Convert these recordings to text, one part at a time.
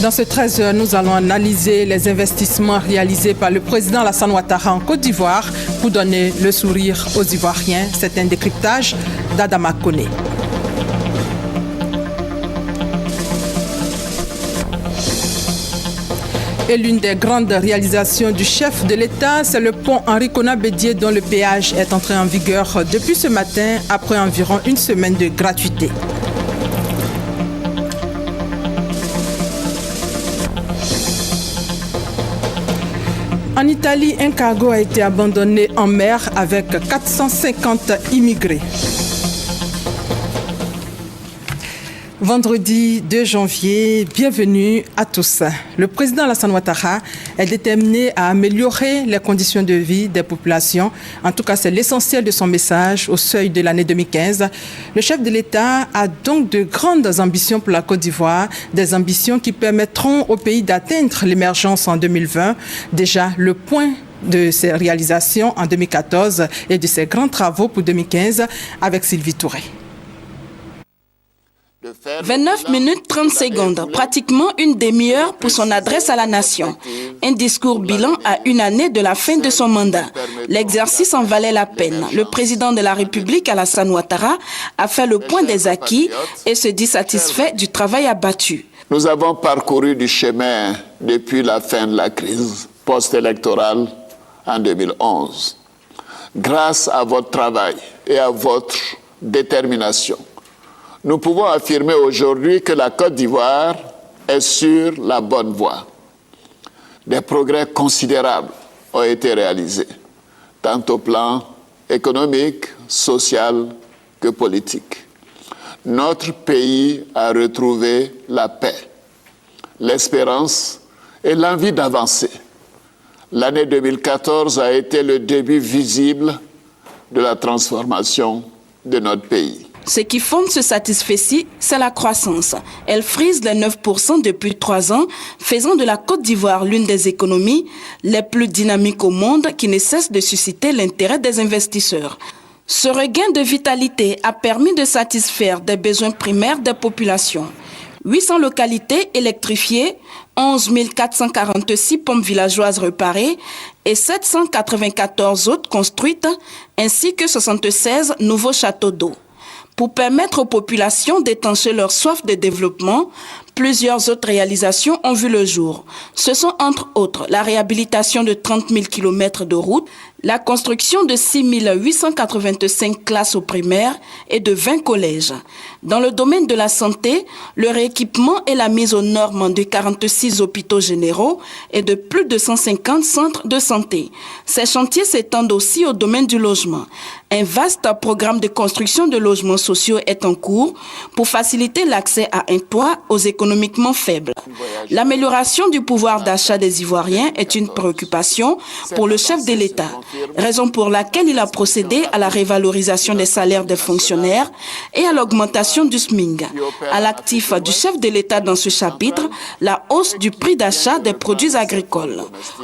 Dans ce 13, nous allons analyser les investissements réalisés par le président Alassane Ouattara en Côte d'Ivoire pour donner le sourire aux Ivoiriens. C'est un décryptage d'Adama Koné. Et l'une des grandes réalisations du chef de l'État, c'est le pont Henri Konan-Bédié dont le péage est entré en vigueur depuis ce matin après environ une semaine de gratuité. En Italie, un cargo a été abandonné en mer avec 450 immigrés. Vendredi 2 janvier, bienvenue à tous. Le président Alassane Ouattara est déterminé à améliorer les conditions de vie des populations. En tout cas, c'est l'essentiel de son message au seuil de l'année 2015. Le chef de l'État a donc de grandes ambitions pour la Côte d'Ivoire, des ambitions qui permettront au pays d'atteindre l'émergence en 2020. Déjà, le point de ses réalisations en 2014 et de ses grands travaux pour 2015 avec Sylvie Touré. 29 minutes 30 secondes, pratiquement une demi-heure pour son adresse à la nation. Un discours bilan à une année de la fin de son mandat. L'exercice en valait la peine. Le président de la République, Alassane Ouattara, a fait le point des acquis et se dit satisfait du travail abattu. Nous avons parcouru du chemin depuis la fin de la crise post-électorale en 2011. Grâce à votre travail et à votre détermination, nous pouvons affirmer aujourd'hui que la Côte d'Ivoire est sur la bonne voie. Des progrès considérables ont été réalisés, tant au plan économique, social que politique. Notre pays a retrouvé la paix, l'espérance et l'envie d'avancer. L'année 2014 a été le début visible de la transformation de notre pays. Ce qui fonde ce satisfecit, c'est la croissance. Elle frise les 9% depuis 3 ans, faisant de la Côte d'Ivoire l'une des économies les plus dynamiques au monde qui ne cesse de susciter l'intérêt des investisseurs. Ce regain de vitalité a permis de satisfaire des besoins primaires des populations. 800 localités électrifiées, 11 446 pompes villageoises réparées et 794 autres construites, ainsi que 76 nouveaux châteaux d'eau. Pour permettre aux populations d'étancher leur soif de développement, plusieurs autres réalisations ont vu le jour. Ce sont entre autres la réhabilitation de 30 000 km de routes, la construction de 6 885 classes au primaire et de 20 collèges. Dans le domaine de la santé, le rééquipement et la mise aux normes de 46 hôpitaux généraux et de plus de 150 centres de santé. Ces chantiers s'étendent aussi au domaine du logement. Un vaste programme de construction de logements sociaux est en cours pour faciliter l'accès à un toit aux économiquement faibles. L'amélioration du pouvoir d'achat des Ivoiriens est une préoccupation pour le chef de l'État, raison pour laquelle il a procédé à la révalorisation des salaires des fonctionnaires et à l'augmentation du SMIC. À l'actif du chef de l'État dans ce chapitre, la hausse du prix d'achat des produits agricoles.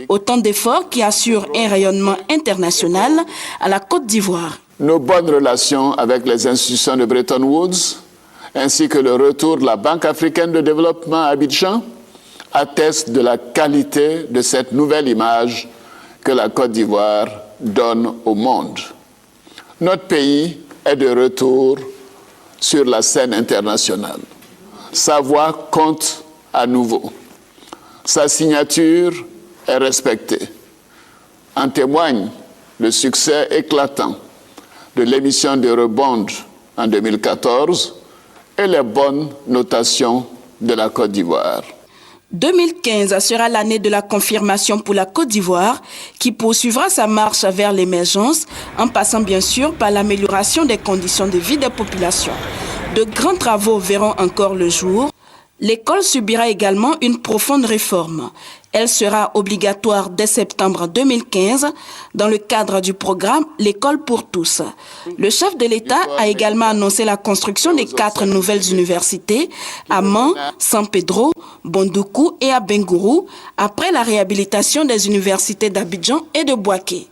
Autant d'efforts qui assurent un rayonnement international à la Côte d'Ivoire. Nos bonnes relations avec les institutions de Bretton Woods, ainsi que le retour de la Banque africaine de développement à Abidjan, attestent de la qualité de cette nouvelle image que la Côte d'Ivoire donne au monde. Notre pays est de retour sur la scène internationale. Sa voix compte à nouveau. Sa signature est respectée. En témoigne le succès éclatant de l'émission de Rebond en 2014 et les bonnes notations de la Côte d'Ivoire. 2015 sera l'année de la confirmation pour la Côte d'Ivoire qui poursuivra sa marche vers l'émergence en passant bien sûr par l'amélioration des conditions de vie des populations. De grands travaux verront encore le jour. L'école subira également une profonde réforme. Elle sera obligatoire dès septembre 2015 dans le cadre du programme L'école pour tous. Le chef de l'État a également annoncé la construction de 4 nouvelles universités à Mans, San Pedro, Bondoukou et à Bengourou après la réhabilitation des universités d'Abidjan et de Bouaké.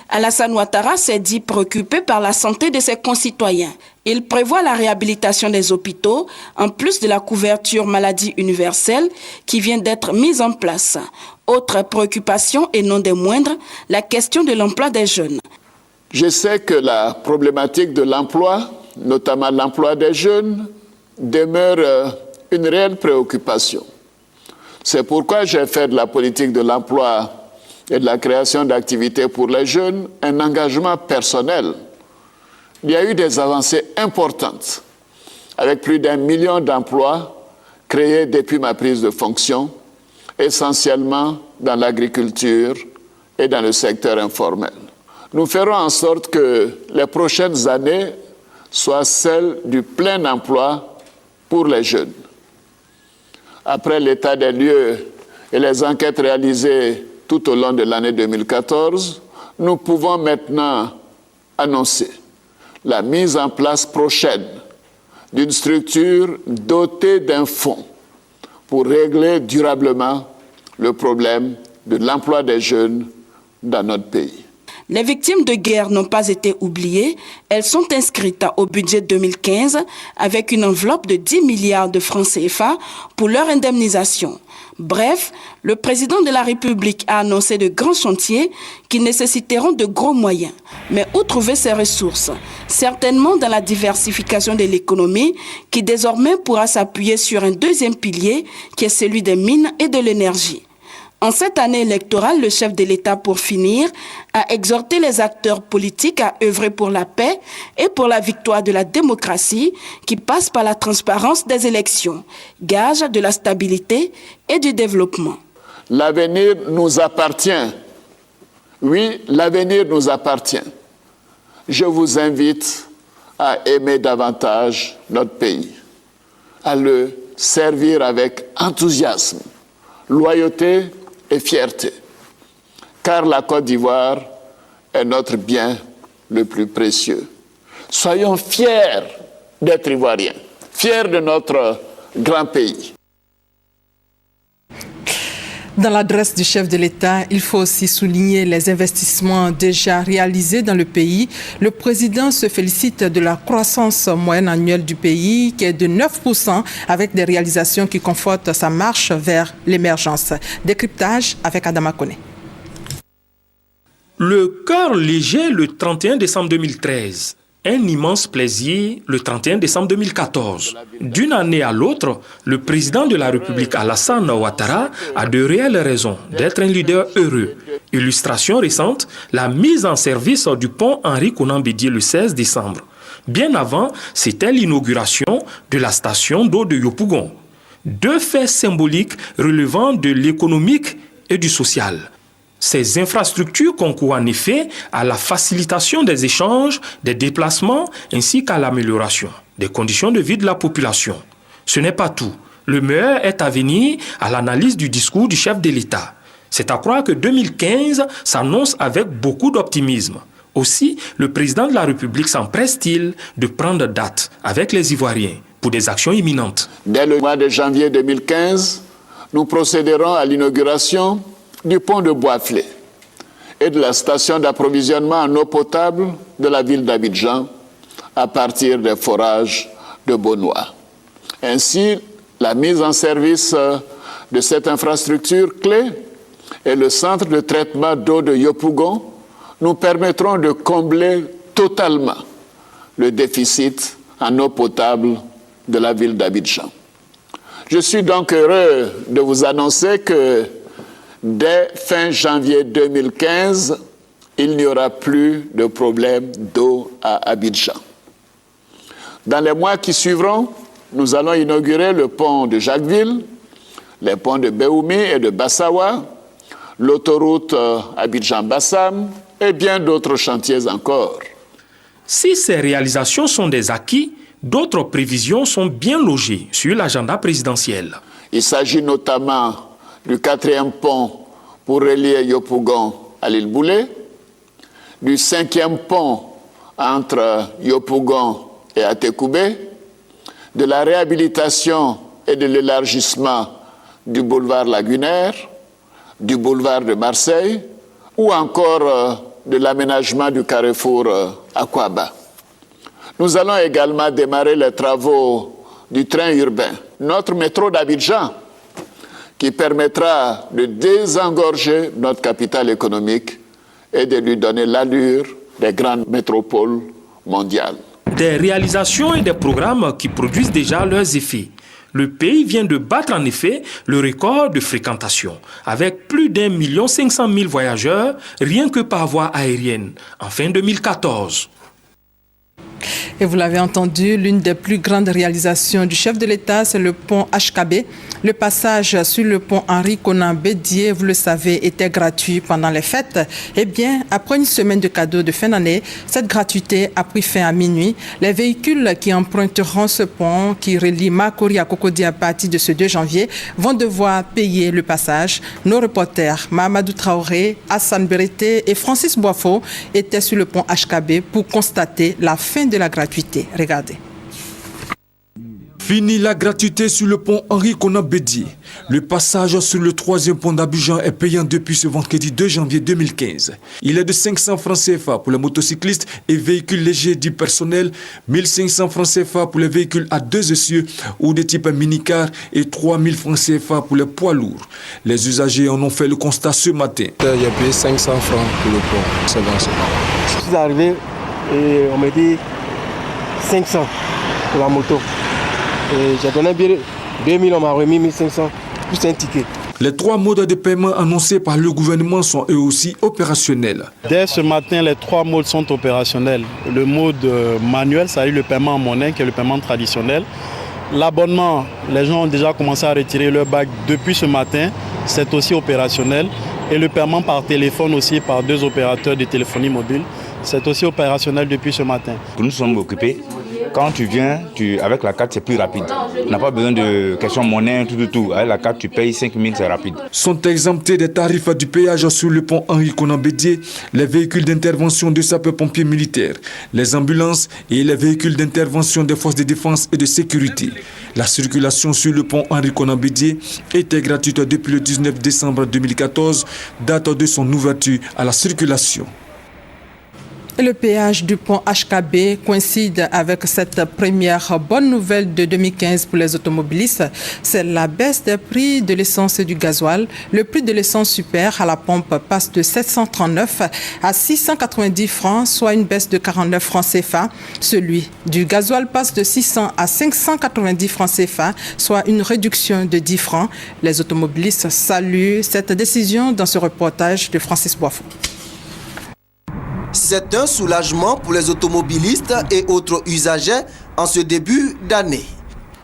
Alassane Ouattara s'est dit préoccupé par la santé de ses concitoyens. Il prévoit la réhabilitation des hôpitaux, en plus de la couverture maladie universelle qui vient d'être mise en place. Autre préoccupation et non des moindres, la question de l'emploi des jeunes. Je sais que la problématique de l'emploi, notamment l'emploi des jeunes, demeure une réelle préoccupation. C'est pourquoi j'ai fait de la politique de l'emploi et de la création d'activités pour les jeunes un engagement personnel. Il y a eu des avancées importantes, avec plus d'1 million d'emplois créés depuis ma prise de fonction, essentiellement dans l'agriculture et dans le secteur informel. Nous ferons en sorte que les prochaines années soient celles du plein emploi pour les jeunes. Après l'état des lieux et les enquêtes réalisées tout au long de l'année 2014, nous pouvons maintenant annoncer la mise en place prochaine d'une structure dotée d'un fonds pour régler durablement le problème de l'emploi des jeunes dans notre pays. Les victimes de guerre n'ont pas été oubliées. Elles sont inscrites au budget 2015 avec une enveloppe de 10 milliards de francs CFA pour leur indemnisation. Bref, le président de la République a annoncé de grands chantiers qui nécessiteront de gros moyens. Mais où trouver ces ressources? Certainement dans la diversification de l'économie qui désormais pourra s'appuyer sur un deuxième pilier qui est celui des mines et de l'énergie. En cette année électorale, le chef de l'État, pour finir, a exhorté les acteurs politiques à œuvrer pour la paix et pour la victoire de la démocratie qui passe par la transparence des élections, gage de la stabilité et du développement. L'avenir nous appartient. Oui, l'avenir nous appartient. Je vous invite à aimer davantage notre pays, à le servir avec enthousiasme, loyauté et fierté, car la Côte d'Ivoire est notre bien le plus précieux. Soyons fiers d'être Ivoiriens, fiers de notre grand pays. Dans l'adresse du chef de l'État, il faut aussi souligner les investissements déjà réalisés dans le pays. Le président se félicite de la croissance moyenne annuelle du pays qui est de 9% avec des réalisations qui confortent sa marche vers l'émergence. Décryptage avec Adama Koné. Le cœur léger le 31 décembre 2013. Un immense plaisir le 31 décembre 2014. D'une année à l'autre, le président de la République Alassane Ouattara a de réelles raisons d'être un leader heureux. Illustration récente, la mise en service du pont Henri Konan Bédié le 16 décembre. Bien avant, c'était l'inauguration de la station d'eau de Yopougon. Deux faits symboliques relevant de l'économique et du social. Ces infrastructures concourent en effet à la facilitation des échanges, des déplacements ainsi qu'à l'amélioration des conditions de vie de la population. Ce n'est pas tout. Le meilleur est à venir à l'analyse du discours du chef de l'État. C'est à croire que 2015 s'annonce avec beaucoup d'optimisme. Aussi, le président de la République s'empresse-t-il de prendre date avec les Ivoiriens pour des actions imminentes. Dès le mois de janvier 2015, nous procéderons à l'inauguration du pont de Boisflé et de la station d'approvisionnement en eau potable de la ville d'Abidjan à partir des forages de Bonois. Ainsi, la mise en service de cette infrastructure clé et le centre de traitement d'eau de Yopougon nous permettront de combler totalement le déficit en eau potable de la ville d'Abidjan. Je suis donc heureux de vous annoncer que dès fin janvier 2015, il n'y aura plus de problème d'eau à Abidjan. Dans les mois qui suivront, nous allons inaugurer le pont de Jacquesville, les ponts de Béoumi et de Bassawa, l'autoroute Abidjan-Bassam et bien d'autres chantiers encore. Si ces réalisations sont des acquis, d'autres prévisions sont bien logées sur l'agenda présidentiel. Il s'agit notamment du 4e pont pour relier Yopougon à l'île Boulé, du 5e pont entre Yopougon et Atekoubé, de la réhabilitation et de l'élargissement du boulevard Lagunaire, du boulevard de Marseille ou encore de l'aménagement du carrefour Akwaba. Nous allons également démarrer les travaux du train urbain, notre métro d'Abidjan, qui permettra de désengorger notre capitale économique et de lui donner l'allure des grandes métropoles mondiales. Des réalisations et des programmes qui produisent déjà leurs effets. Le pays vient de battre en effet le record de fréquentation, avec plus d'1 500 000 voyageurs rien que par voie aérienne en fin 2014. Et vous l'avez entendu, l'une des plus grandes réalisations du chef de l'État, c'est le pont HKB. Le passage sur le pont Henri Konan Bédié, vous le savez, était gratuit pendant les fêtes. Eh bien, après une semaine de cadeaux de fin d'année, cette gratuité a pris fin à minuit. Les véhicules qui emprunteront ce pont, qui relie Makori à Cocody à partir de ce 2 janvier, vont devoir payer le passage. Nos reporters, Mahamadou Traoré, Hassan Berete et Francis Boifo, étaient sur le pont HKB pour constater la fin de la gratuité. Regardez. Fini la gratuité sur le pont Henri Konan Bédié. Le passage sur le 3e pont d'Abidjan est payant depuis ce vendredi 2 janvier 2015. Il est de 500 francs CFA pour les motocyclistes et véhicules légers du personnel, 1500 francs CFA pour les véhicules à 2 essieux ou de type minicar et 3000 francs CFA pour les poids lourds. Les usagers en ont fait le constat ce matin. J'ai payé 500 francs pour le pont. C'est bon, c'est bon. Je suis arrivé et on m'a dit 500 pour la moto. Et j'ai donné 2000, on m'a remis 1500 plus un ticket. Les 3 modes de paiement annoncés par le gouvernement sont eux aussi opérationnels. Dès ce matin, les 3 modes sont opérationnels. Le mode manuel, c'est-à-dire le paiement en monnaie, qui est le paiement traditionnel. L'abonnement, les gens ont déjà commencé à retirer leur bague depuis ce matin, c'est aussi opérationnel. Et le paiement par téléphone aussi par 2 opérateurs de téléphonie mobile, c'est aussi opérationnel depuis ce matin. Nous sommes occupés. Quand tu viens, avec la carte, c'est plus rapide. On n'a pas besoin de questions monnaie, tout. Avec la carte, tu payes 5 000, c'est rapide. Sont exemptés des tarifs du péage sur le pont Henri Konan Bédié les véhicules d'intervention de sapeurs-pompiers militaires, les ambulances et les véhicules d'intervention des forces de défense et de sécurité. La circulation sur le pont Henri Konan Bédié était gratuite depuis le 19 décembre 2014, date de son ouverture à la circulation. Le péage du pont HKB coïncide avec cette première bonne nouvelle de 2015 pour les automobilistes. C'est la baisse des prix de l'essence et du gasoil. Le prix de l'essence super à la pompe passe de 739 à 690 francs, soit une baisse de 49 francs CFA. Celui du gasoil passe de 600 à 590 francs CFA, soit une réduction de 10 francs. Les automobilistes saluent cette décision dans ce reportage de Francis Boifo. C'est un soulagement pour les automobilistes et autres usagers en ce début d'année.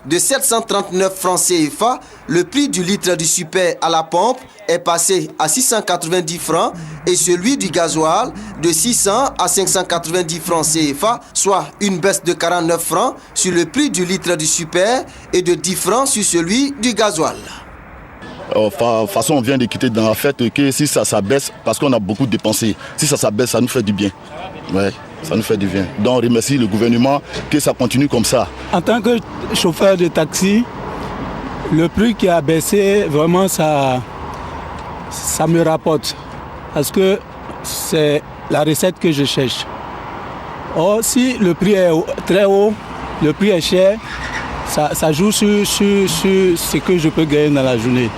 De 739 francs CFA, le prix du litre du super à la pompe est passé à 690 francs et celui du gasoil de 600 à 590 francs CFA, soit une baisse de 49 francs sur le prix du litre du super et de 10 francs sur celui du gasoil. De toute façon, on vient de quitter dans la fête que si ça baisse, parce qu'on a beaucoup dépensé, si ça baisse, ça nous fait du bien. Ouais, ça nous fait du bien. Donc on remercie le gouvernement que ça continue comme ça. En tant que chauffeur de taxi, le prix qui a baissé, vraiment ça me rapporte. Parce que c'est la recette que je cherche. Or, si le prix est très haut, le prix est cher, ça joue sur ce que je peux gagner dans la journée.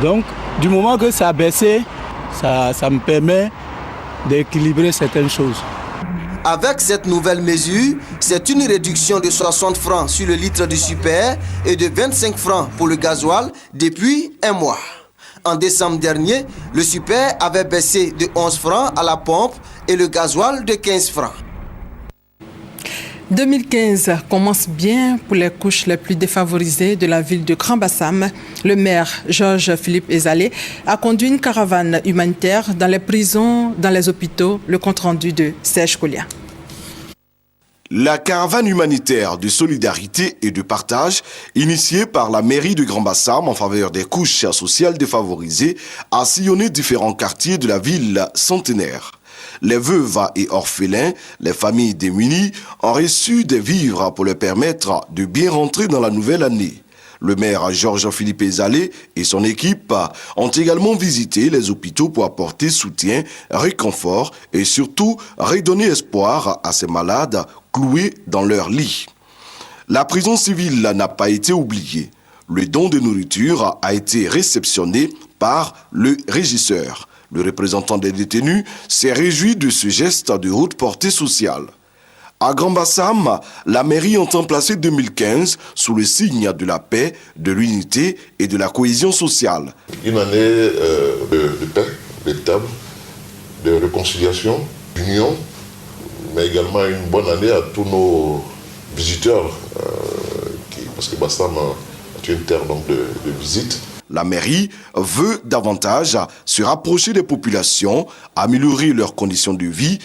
Donc, du moment que ça a baissé, ça me permet d'équilibrer certaines choses. Avec cette nouvelle mesure, c'est une réduction de 60 francs sur le litre du super et de 25 francs pour le gasoil depuis un mois. En décembre dernier, le super avait baissé de 11 francs à la pompe et le gasoil de 15 francs. 2015 commence bien pour les couches les plus défavorisées de la ville de Grand-Bassam. Le maire Georges-Philippe Ezalé a conduit une caravane humanitaire dans les prisons, dans les hôpitaux. Le compte-rendu de Serge Kolia. La caravane humanitaire de solidarité et de partage, initiée par la mairie de Grand-Bassam en faveur des couches sociales défavorisées, a sillonné différents quartiers de la ville centenaire. Les veuves et orphelins, les familles démunies ont reçu des vivres pour leur permettre de bien rentrer dans la nouvelle année. Le maire Georges-Philippe Ezalé et son équipe ont également visité les hôpitaux pour apporter soutien, réconfort et surtout redonner espoir à ces malades cloués dans leur lit. La prison civile n'a pas été oubliée. Le don de nourriture a été réceptionné par le régisseur. Le représentant des détenus s'est réjoui de ce geste de haute portée sociale. À Grand-Bassam, la mairie entend placer 2015 sous le signe de la paix, de l'unité et de la cohésion sociale. Une année de paix véritable, de réconciliation, d'union, mais également une bonne année à tous nos visiteurs, parce que Bassam est une terre donc, de visite. La mairie veut davantage se rapprocher des populations, améliorer leurs conditions de vie,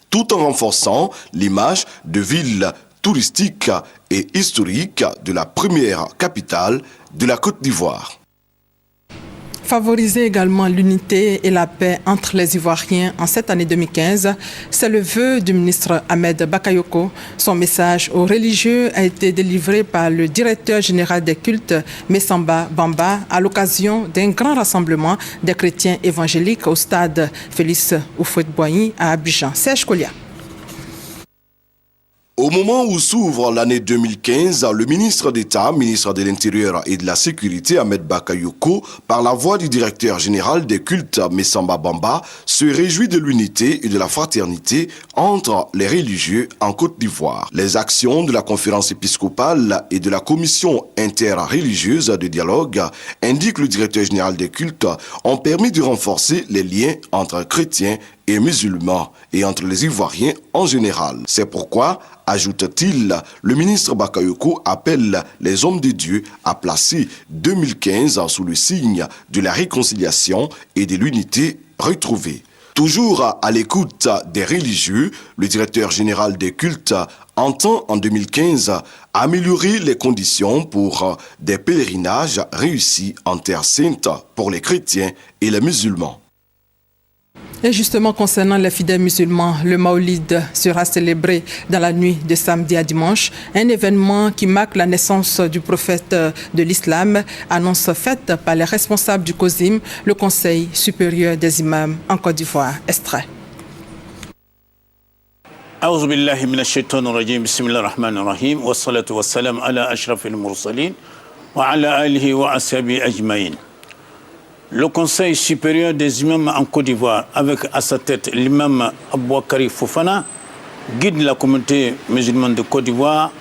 tout en renforçant l'image de ville touristique et historique de la première capitale de la Côte d'Ivoire. Favoriser également l'unité et la paix entre les Ivoiriens en cette année 2015, c'est le vœu du ministre Ahmed Bakayoko. Son message aux religieux a été délivré par le directeur général des cultes, Messamba Bamba, à l'occasion d'un grand rassemblement des chrétiens évangéliques au stade Félix Houphouët-Boigny à Abidjan. Serge Kolia. Au moment où s'ouvre l'année 2015, le ministre d'État, ministre de l'Intérieur et de la Sécurité, Ahmed Bakayoko, par la voix du directeur général des cultes, Messamba Bamba, se réjouit de l'unité et de la fraternité entre les religieux en Côte d'Ivoire. Les actions de la conférence épiscopale et de la commission interreligieuse de dialogue, indique le directeur général des cultes, ont permis de renforcer les liens entre chrétiens et musulmans et entre les Ivoiriens en général. C'est pourquoi, ajoute-t-il, le ministre Bakayoko appelle les hommes de Dieu à placer 2015 sous le signe de la réconciliation et de l'unité retrouvée. Toujours à l'écoute des religieux, le directeur général des cultes entend en 2015 améliorer les conditions pour des pèlerinages réussis en Terre Sainte pour les chrétiens et les musulmans. Et justement, concernant les fidèles musulmans, le Maoulid sera célébré dans la nuit de samedi à dimanche, un événement qui marque la naissance du prophète de l'islam, annonce faite par les responsables du COSIM, le Conseil supérieur des imams en Côte d'Ivoire. Extrait. أعوذ بالله من الشيطان الرجيم بسم الله الرحمن الرحيم والصلاة والسلام على أشرف المرسلين وعلى آله وأصحابه أجمعين. Le Conseil supérieur des imams en Côte d'Ivoire, avec à sa tête l'imam Aboubakari Fofana, guide la communauté musulmane de Côte d'Ivoire,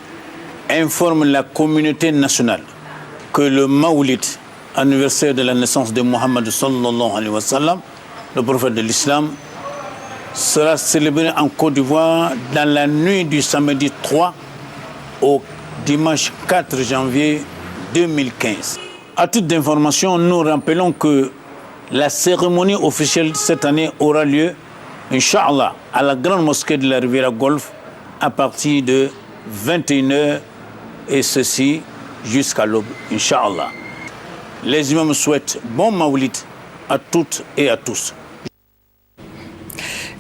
informe la communauté nationale que le Maoulid, anniversaire de la naissance de Mohammed sallallahu alayhi wa sallam, le prophète de l'islam, sera célébré en Côte d'Ivoire dans la nuit du samedi 3 au dimanche 4 janvier 2015. À titre d'information, nous rappelons que la cérémonie officielle cette année aura lieu, Inch'Allah, à la grande mosquée de la Riviera Golfe à partir de 21h et ceci jusqu'à l'aube, Inch'Allah. Les imams souhaitent bon Maoulid à toutes et à tous.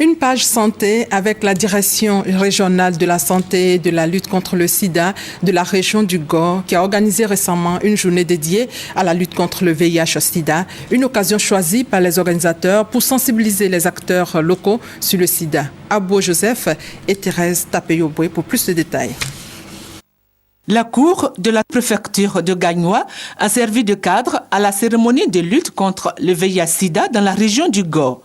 Une page santé avec la direction régionale de la santé et de la lutte contre le sida de la région du Gor qui a organisé récemment une journée dédiée à la lutte contre le VIH-Sida, une occasion choisie par les organisateurs pour sensibiliser les acteurs locaux sur le sida. Abou Joseph et Thérèse Tapeyoboué pour plus de détails. La cour de la préfecture de Gagnoa a servi de cadre à la cérémonie de lutte contre le VIH-Sida dans la région du Gor.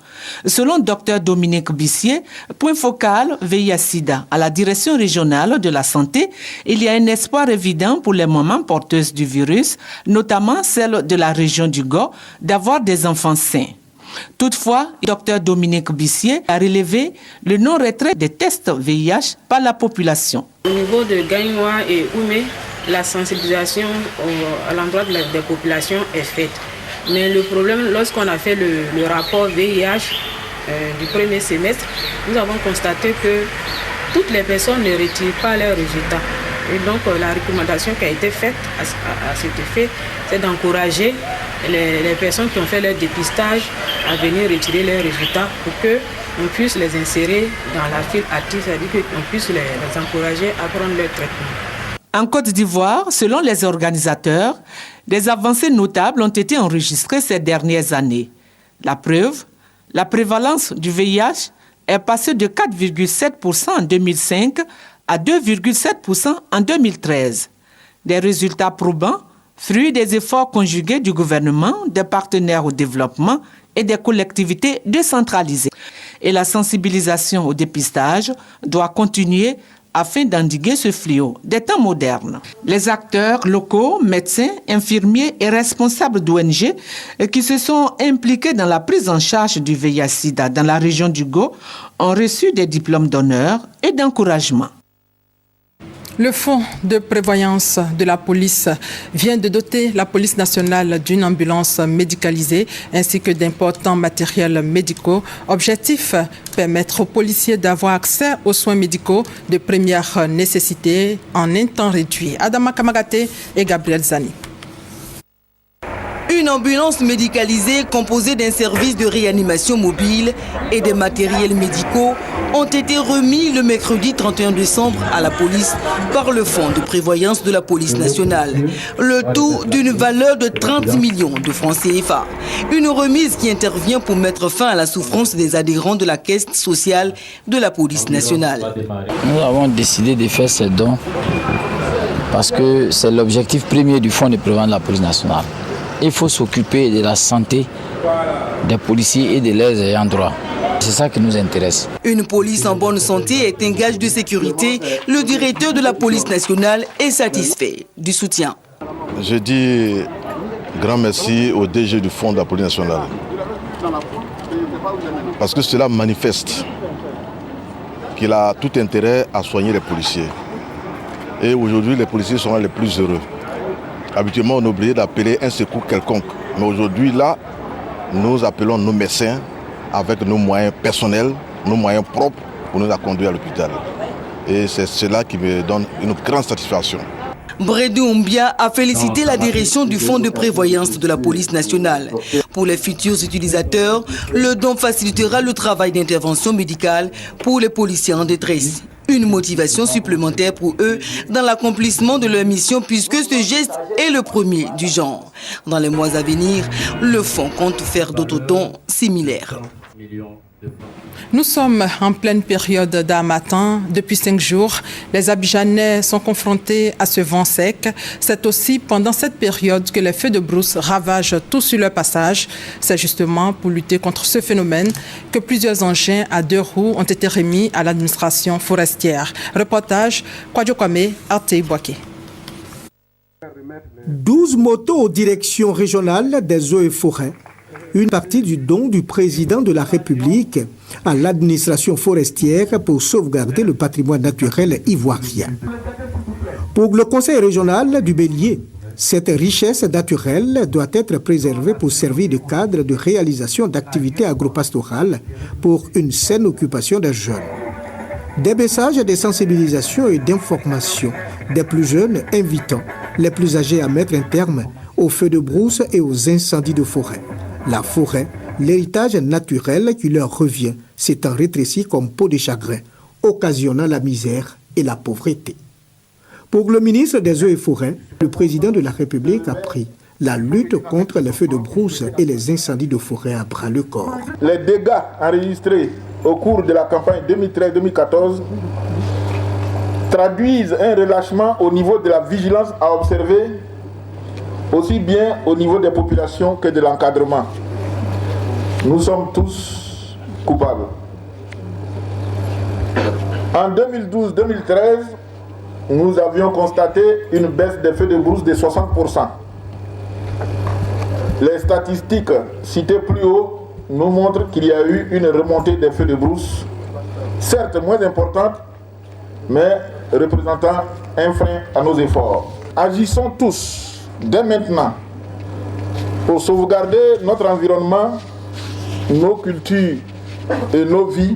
Selon Dr Dominique Bissier, point focal VIH-Sida à la direction régionale de la santé, il y a un espoir évident pour les mamans porteuses du virus, notamment celles de la région du Gor, d'avoir des enfants sains. Toutefois, Dr Dominique Bissier a relevé le non-retrait des tests VIH par la population. Au niveau de Gagnoa et Oumé, la sensibilisation à l'endroit des populations est faite. Mais le problème, lorsqu'on a fait le rapport VIH du premier semestre, nous avons constaté que toutes les personnes ne retirent pas leurs résultats. Et donc la recommandation qui a été faite à cet effet, c'est d'encourager les personnes qui ont fait leur dépistage à venir retirer leurs résultats pour qu'on puisse les insérer dans la file active, c'est-à-dire qu'on puisse les encourager à prendre leur traitement. En Côte d'Ivoire, selon les organisateurs, des avancées notables ont été enregistrées ces dernières années. La preuve, la prévalence du VIH est passée de 4,7% en 2005 à 2,7% en 2013. Des résultats probants, fruits des efforts conjugués du gouvernement, des partenaires au développement et des collectivités décentralisées. Et la sensibilisation au dépistage doit continuer afin d'endiguer ce fléau des temps modernes. Les acteurs locaux, médecins, infirmiers et responsables d'ONG qui se sont impliqués dans la prise en charge du VIH-Sida dans la région du Go ont reçu des diplômes d'honneur et d'encouragement. Le fonds de prévoyance de la police vient de doter la police nationale d'une ambulance médicalisée ainsi que d'importants matériels médicaux. Objectif, permettre aux policiers d'avoir accès aux soins médicaux de première nécessité en un temps réduit. Adama Kamagate et Gabriel Zani. Une ambulance médicalisée composée d'un service de réanimation mobile et des matériels médicaux ont été remis le mercredi 31 décembre à la police par le Fonds de prévoyance de la police nationale. Le tout d'une valeur de 30 millions de francs CFA. Une remise qui intervient pour mettre fin à la souffrance des adhérents de la caisse sociale de la police nationale. Nous avons décidé de faire ces dons parce que c'est l'objectif premier du Fonds de prévoyance de la police nationale. Il faut s'occuper de la santé des policiers et de leurs ayants droit. C'est ça qui nous intéresse. Une police en bonne santé est un gage de sécurité. Le directeur de la police nationale est satisfait du soutien. Je dis grand merci au DG du Fonds de la police nationale. Parce que cela manifeste qu'il a tout intérêt à soigner les policiers. Et aujourd'hui, les policiers sont les plus heureux. Habituellement, on est obligé d'appeler un secours quelconque. Mais aujourd'hui, là, nous appelons nos médecins avec nos moyens personnels, nos moyens propres pour nous conduire à l'hôpital. Et c'est cela qui me donne une grande satisfaction. Bredou Oumbia a félicité la direction du Fonds de prévoyance de la police nationale. Pour les futurs utilisateurs, le don facilitera le travail d'intervention médicale pour les policiers en détresse. Une motivation supplémentaire pour eux dans l'accomplissement de leur mission puisque ce geste est le premier du genre. Dans les mois à venir, le fonds compte faire d'autres dons similaires. Nous sommes en pleine période d'harmattan. Depuis 5 jours, les Abidjanais sont confrontés à ce vent sec. C'est aussi pendant cette période que les feux de brousse ravagent tout sur leur passage. C'est justement pour lutter contre ce phénomène que plusieurs engins à 2 roues ont été remis à l'administration forestière. Reportage Kwadjo Kwame, Arte Boaké. 12 motos aux directions régionales des eaux et forêts. Une partie du don du président de la République à l'administration forestière pour sauvegarder le patrimoine naturel ivoirien. Pour le conseil régional du Bélier, cette richesse naturelle doit être préservée pour servir de cadre de réalisation d'activités agropastorales pour une saine occupation des jeunes. Des messages de sensibilisation et d'information des plus jeunes invitant les plus âgés à mettre un terme aux feux de brousse et aux incendies de forêt. La forêt, l'héritage naturel qui leur revient, s'étant rétréci comme peau de chagrin, occasionnant la misère et la pauvreté. Pour le ministre des Eaux et Forêts, le président de la République a pris la lutte contre les feux de brousse et les incendies de forêt à bras le corps. Les dégâts enregistrés au cours de la campagne 2013-2014 traduisent un relâchement au niveau de la vigilance à observer, aussi bien au niveau des populations que de l'encadrement. Nous sommes tous coupables. En 2012-2013, nous avions constaté une baisse des feux de brousse de 60%. Les statistiques citées plus haut nous montrent qu'il y a eu une remontée des feux de brousse, certes moins importante, mais représentant un frein à nos efforts. Agissons tous, dès maintenant, pour sauvegarder notre environnement, nos cultures et nos vies,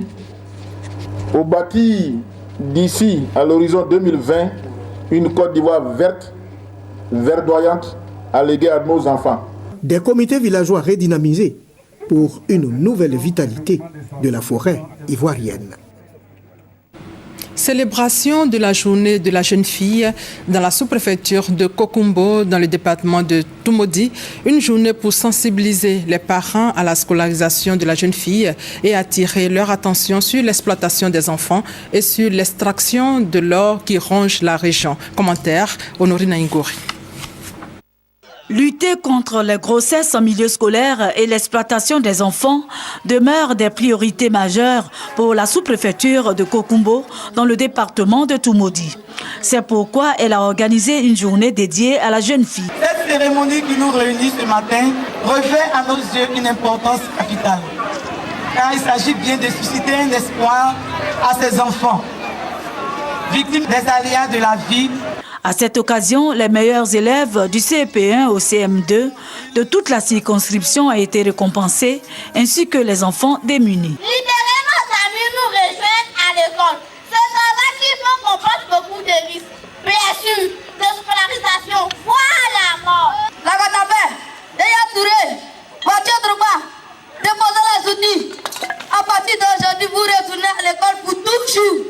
pour bâtir d'ici à l'horizon 2020 une Côte d'Ivoire verte, verdoyante, alléguée à nos enfants. Des comités villageois redynamisés pour une nouvelle vitalité de la forêt ivoirienne. Célébration de la journée de la jeune fille dans la sous-préfecture de Kokumbo, dans le département de Tumodi. Une journée pour sensibiliser les parents à la scolarisation de la jeune fille et attirer leur attention sur l'exploitation des enfants et sur l'extraction de l'or qui ronge la région. Commentaire, Honorina Ingori. Lutter contre les grossesses en milieu scolaire et l'exploitation des enfants demeurent des priorités majeures pour la sous-préfecture de Kokumbo dans le département de Tumodi. C'est pourquoi elle a organisé une journée dédiée à la jeune fille. Cette cérémonie qui nous réunit ce matin revêt à nos yeux une importance capitale, car il s'agit bien de susciter un espoir à ces enfants, victimes des aléas de la vie. À cette occasion, les meilleurs élèves du CEP1 au CM2 de toute la circonscription ont été récompensés, ainsi que les enfants démunis. Libérer nos amis nous rejoignent à l'école. Ce travail qui comporte beaucoup de risques, blessures, de scolarisation, voire la mort. La Gatapé, Deya Touré, Mathieu Droba, déposez les outils. À partir d'aujourd'hui, vous retournez à l'école pour toujours.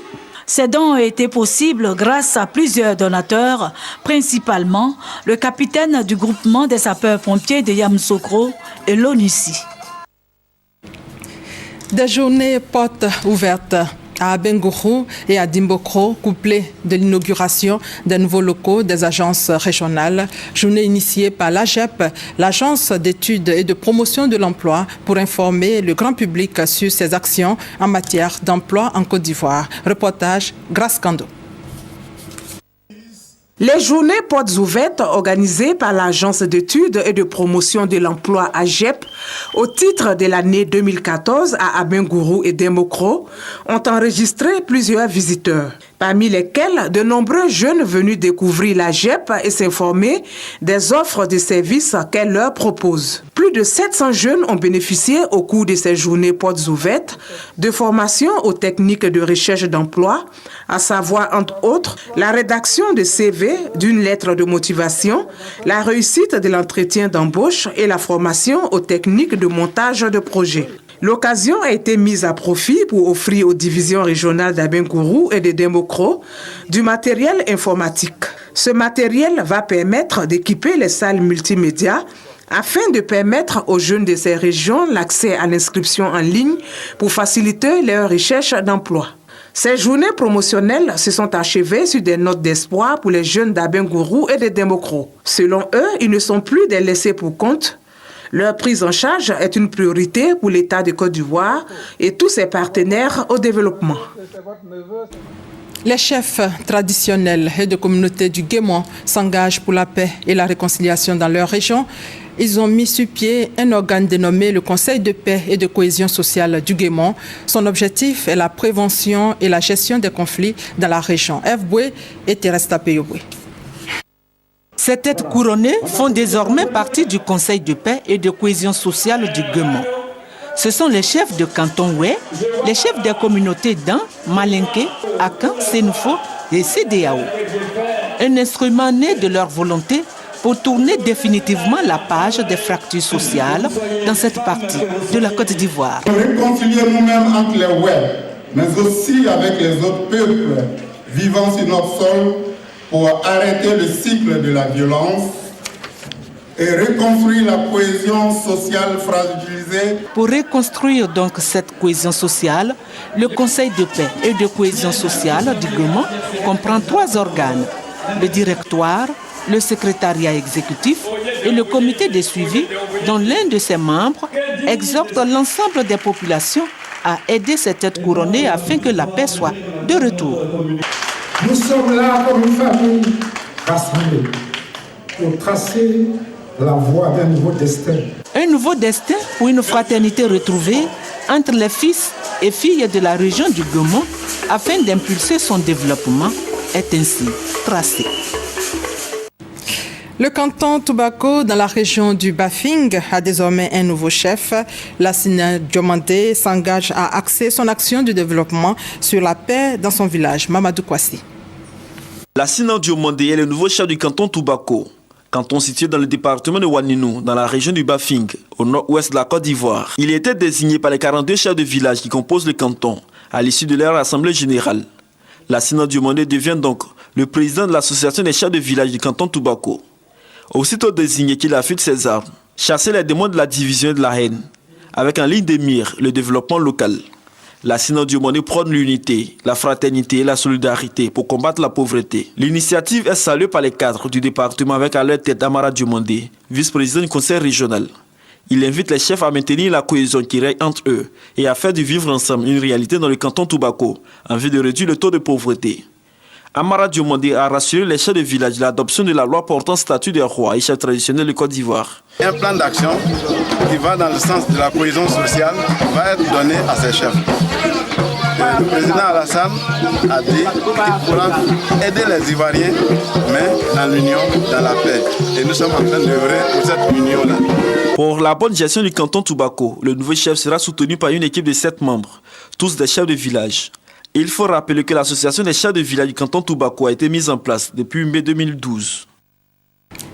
Ces dons ont été possibles grâce à plusieurs donateurs, principalement le capitaine du groupement des sapeurs-pompiers de Yamoussoukro et l'ONUCI. Des journées portes ouvertes à Abengourou et à Dimbokro, couplées de l'inauguration des nouveaux locaux des agences régionales, journée initiée par l'AGEP, l'Agence d'études et de promotion de l'emploi, pour informer le grand public sur ses actions en matière d'emploi en Côte d'Ivoire. Reportage Grace Kando. Les journées portes ouvertes organisées par l'Agence d'études et de promotion de l'emploi AGEP au titre de l'année 2014 à Abengourou et Demokro ont enregistré plusieurs visiteurs, parmi lesquels de nombreux jeunes venus découvrir l'AGEP et s'informer des offres de services qu'elle leur propose. Plus de 700 jeunes ont bénéficié au cours de ces journées portes ouvertes de formations aux techniques de recherche d'emploi, à savoir entre autres la rédaction de CV, d'une lettre de motivation, la réussite de l'entretien d'embauche et la formation aux techniques de montage de projet. L'occasion a été mise à profit pour offrir aux divisions régionales d'Abengourou et de Demokro du matériel informatique. Ce matériel va permettre d'équiper les salles multimédia afin de permettre aux jeunes de ces régions l'accès à l'inscription en ligne pour faciliter leur recherche d'emploi. Ces journées promotionnelles se sont achevées sur des notes d'espoir pour les jeunes d'Abengourou et de Demokro. Selon eux, ils ne sont plus des laissés pour compte. Leur prise en charge est une priorité pour l'État de Côte d'Ivoire et tous ses partenaires au développement. Les chefs traditionnels et de communautés du Guémon s'engagent pour la paix et la réconciliation dans leur région. Ils ont mis sur pied un organe dénommé le Conseil de paix et de cohésion sociale du Guémon. Son objectif est la prévention et la gestion des conflits dans la région. F. Boué et Teresta Peyoboué. Ces têtes couronnées font désormais partie du Conseil de paix et de cohésion sociale du Guémon. Ce sont les chefs de canton Oué, les chefs des communautés d'An, Malinké, Akan, Sénoufo et CDAO. Un instrument né de leur volonté pour tourner définitivement la page des fractures sociales dans cette partie de la Côte d'Ivoire. Réconcilier nous-mêmes entre les Oué, mais aussi avec les autres peuples vivant sur notre sol pour arrêter le cycle de la violence et reconstruire la cohésion sociale fragilisée. Pour reconstruire donc cette cohésion sociale, le Conseil de paix et de cohésion sociale du Guémon comprend 3 organes, le directoire, le secrétariat exécutif et le comité de suivi, dont l'un de ses membres exhorte l'ensemble des populations à aider ces têtes couronnées afin que la paix soit de retour. Nous sommes là comme une famille rassemblée pour tracer la voie d'un nouveau destin. Un nouveau destin pour une fraternité retrouvée entre les fils et filles de la région du Guémon afin d'impulser son développement est ainsi tracé. Le canton Toubako, dans la région du Bafing, a désormais un nouveau chef. Lassina Diomandé s'engage à axer son action de développement sur la paix dans son village. Mamadou Kwasi. Lassina Diomandé est le nouveau chef du canton Toubako, canton situé dans le département de Waninou, dans la région du Bafing, au nord-ouest de la Côte d'Ivoire. Il était désigné par les 42 chefs de village qui composent le canton, à l'issue de leur assemblée générale. Lassina Diomandé devient donc le président de l'association des chefs de village du canton Toubako. Aussitôt désigné qu'il affûte ses armes, chasser les démons de la division et de la haine, avec en ligne de mire le développement local. Lassina Diomandé prône l'unité, la fraternité et la solidarité pour combattre la pauvreté. L'initiative est saluée par les cadres du département avec à leur tête Amara Diomandé, vice-président du conseil régional. Il invite les chefs à maintenir la cohésion qui règne entre eux et à faire du vivre ensemble une réalité dans le canton Toubako en vue de réduire le taux de pauvreté. Amara Diomandé a rassuré les chefs de village de l'adoption de la loi portant statut des rois et chefs traditionnels de Côte d'Ivoire. Un plan d'action qui va dans le sens de la cohésion sociale va être donné à ces chefs. Le président Alassane a dit qu'il pourra aider les Ivoiriens, mais dans l'union, dans la paix. Et nous sommes en train d'œuvrer pour cette union-là. Pour la bonne gestion du canton Toubako, le nouveau chef sera soutenu par une équipe de 7 membres, tous des chefs de village. Et il faut rappeler que l'association des chefs de village du canton Toubako a été mise en place depuis mai 2012.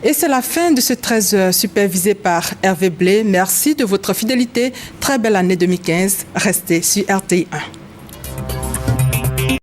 Et c'est la fin de ce 13h supervisé par Hervé Blé. Merci de votre fidélité. Très belle année 2015. Restez sur RTI 1.